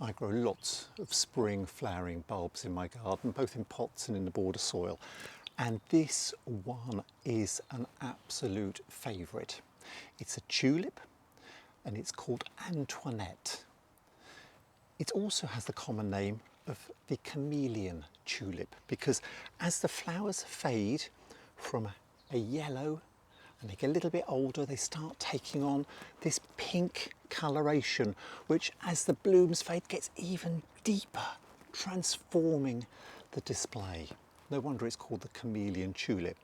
I grow lots of spring flowering bulbs in my garden, both in pots and in the border soil. And this one is an absolute favourite. It's a tulip and it's called Antoinette. It also has the common name of the chameleon tulip because as the flowers fade from a yellow and they get a little bit older, they start taking on this pink coloration, which as the blooms fade gets even deeper, transforming the display. No wonder it's called the chameleon tulip.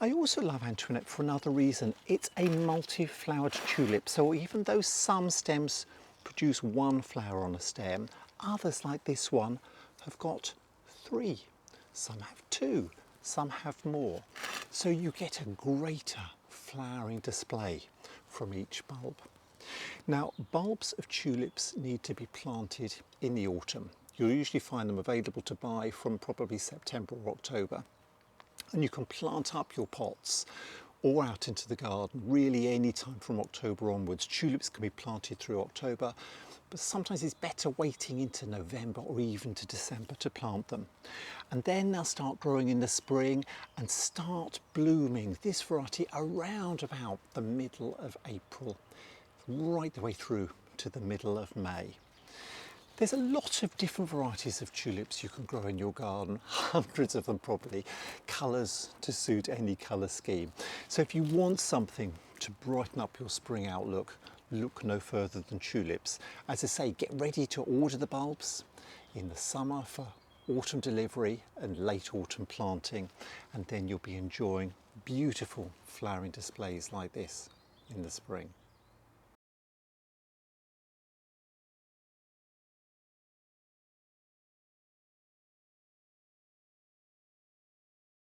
I also love Antoinette for another reason. It's a multi-flowered tulip, so even though some stems produce one flower on a stem, others like this one have got 3. Some have 2, some have more. So you get a greater flowering display from each bulb. Now, bulbs of tulips need to be planted in the autumn. You'll usually find them available to buy from probably September or October. And you can plant up your pots or out into the garden really any time from October onwards. Tulips can be planted through October, but sometimes it's better waiting into November or even to December to plant them. And then they'll start growing in the spring and start blooming, this variety, around about the middle of April, right the way through to the middle of May. There's a lot of different varieties of tulips you can grow in your garden, hundreds of them probably, colours to suit any colour scheme. So if you want something to brighten up your spring outlook, look no further than tulips. As I say, get ready to order the bulbs in the summer for autumn delivery and late autumn planting, and then you'll be enjoying beautiful flowering displays like this in the spring.